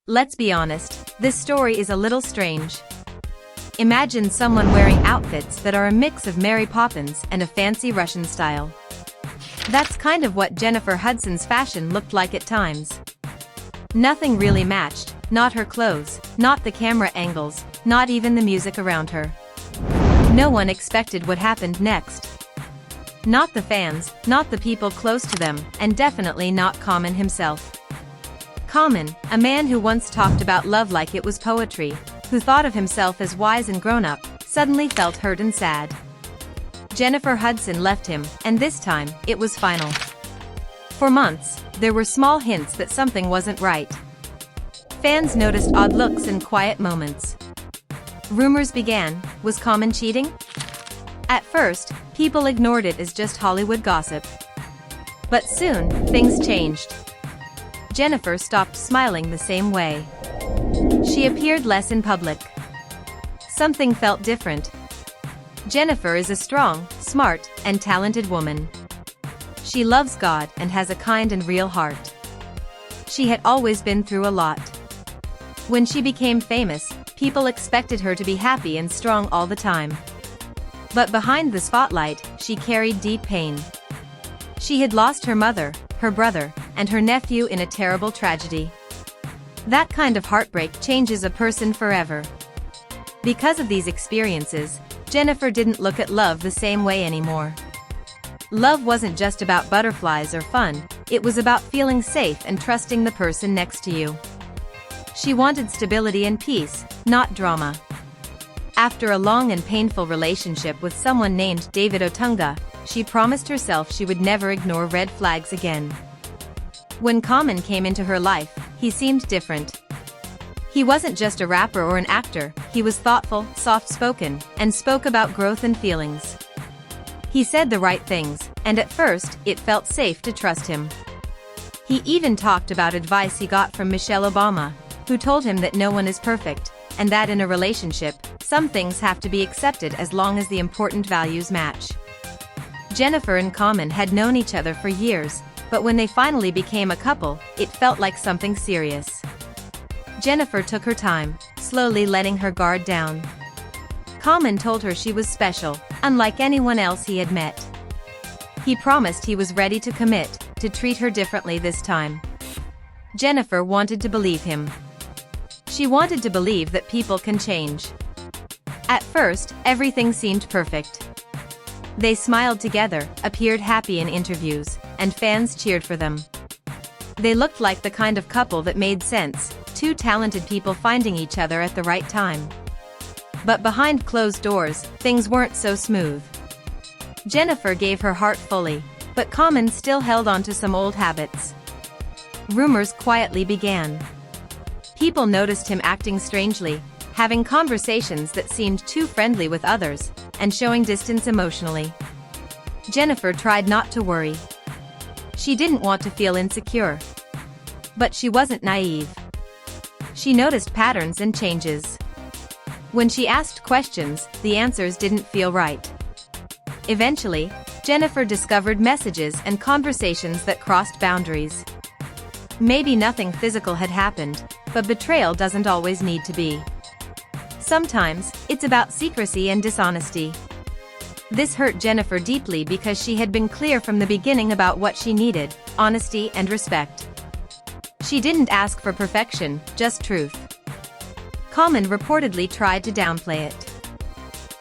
Let's be honest, this story is a little strange. Imagine someone wearing outfits that are a mix of Mary Poppins and a fancy Russian style. That's kind of what Jennifer Hudson's fashion looked like at times. Nothing really matched, not her clothes, not the camera angles, not even the music around her. No one expected what happened next. Not the fans, not the people close to them, and definitely not Common himself. Common, a man who once talked about love like it was poetry, who thought of himself as wise and grown-up, suddenly felt hurt and sad. Jennifer Hudson left him, and this time, it was final. For months, there were small hints that something wasn't right. Fans noticed odd looks and quiet moments. Rumors began. Was Common cheating? At first, people ignored it as just Hollywood gossip. But soon, things changed. Jennifer stopped smiling the same way. She appeared less in public. Something felt different. Jennifer is a strong, smart, and talented woman. She loves God and has a kind and real heart. She had always been through a lot. When she became famous, people expected her to be happy and strong all the time. But behind the spotlight, she carried deep pain. She had lost her mother, her brother, and her nephew in a terrible tragedy. That kind of heartbreak changes a person forever. Because of these experiences, Jennifer didn't look at love the same way anymore. Love wasn't just about butterflies or fun, it was about feeling safe and trusting the person next to you. She wanted stability and peace, not drama. After a long and painful relationship with someone named David Otunga, she promised herself she would never ignore red flags again. When Common came into her life, he seemed different. He wasn't just a rapper or an actor, he was thoughtful, soft-spoken, and spoke about growth and feelings. He said the right things, and at first, it felt safe to trust him. He even talked about advice he got from Michelle Obama, who told him that no one is perfect, and that in a relationship, some things have to be accepted as long as the important values match. Jennifer and Common had known each other for years, but when they finally became a couple, it felt like something serious. Jennifer took her time, slowly letting her guard down. Common told her she was special, unlike anyone else he had met. He promised he was ready to commit, to treat her differently this time. Jennifer wanted to believe him. She wanted to believe that people can change. At first, everything seemed perfect. They smiled together, appeared happy in interviews, and fans cheered for them. They looked like the kind of couple that made sense, two talented people finding each other at the right time. But behind closed doors, things weren't so smooth. Jennifer gave her heart fully, but Common still held on to some old habits. Rumors quietly began. People noticed him acting strangely, having conversations that seemed too friendly with others, and showing distance emotionally. Jennifer tried not to worry. She didn't want to feel insecure. But she wasn't naive. She noticed patterns and changes. When she asked questions, the answers didn't feel right. Eventually, Jennifer discovered messages and conversations that crossed boundaries. Maybe nothing physical had happened, but betrayal doesn't always need to be. Sometimes, it's about secrecy and dishonesty. This hurt Jennifer deeply because she had been clear from the beginning about what she needed: honesty and respect. She didn't ask for perfection, just truth. Common reportedly tried to downplay it.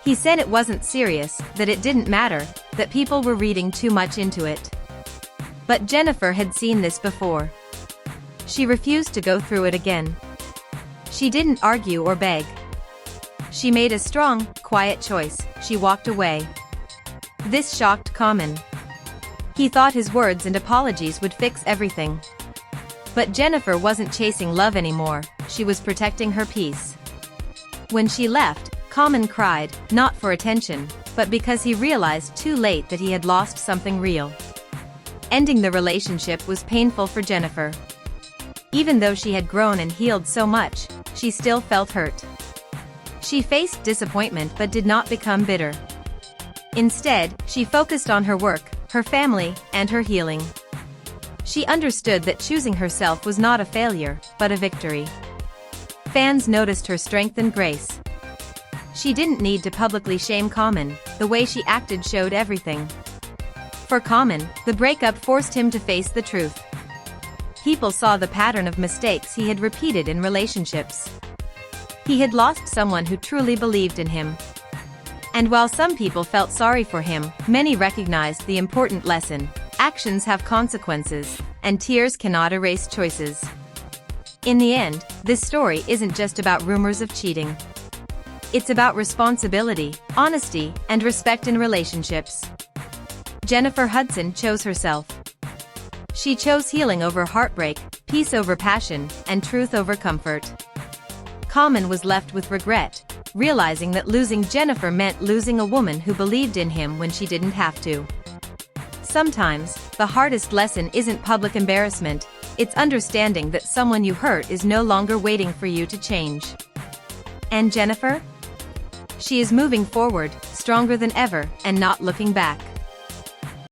He said it wasn't serious, that it didn't matter, that people were reading too much into it. But Jennifer had seen this before. She refused to go through it again. She didn't argue or beg. She made a strong, quiet choice. She walked away. This shocked Common. He thought his words and apologies would fix everything. But Jennifer wasn't chasing love anymore, she was protecting her peace. When she left, Common cried, not for attention, but because he realized too late that he had lost something real. Ending the relationship was painful for Jennifer. Even though she had grown and healed so much, she still felt hurt. She faced disappointment but did not become bitter. Instead, she focused on her work, her family, and her healing. She understood that choosing herself was not a failure, but a victory. Fans noticed her strength and grace. She didn't need to publicly shame Common, the way she acted showed everything. For Common, the breakup forced him to face the truth. People saw the pattern of mistakes he had repeated in relationships. He had lost someone who truly believed in him. And while some people felt sorry for him, many recognized the important lesson: actions have consequences, and tears cannot erase choices. In the end, this story isn't just about rumors of cheating. It's about responsibility, honesty, and respect in relationships. Jennifer Hudson chose herself. She chose healing over heartbreak, peace over passion, and truth over comfort. Common was left with regret, realizing that losing Jennifer meant losing a woman who believed in him when she didn't have to. Sometimes, the hardest lesson isn't public embarrassment, it's understanding that someone you hurt is no longer waiting for you to change. And Jennifer? She is moving forward, stronger than ever, and not looking back.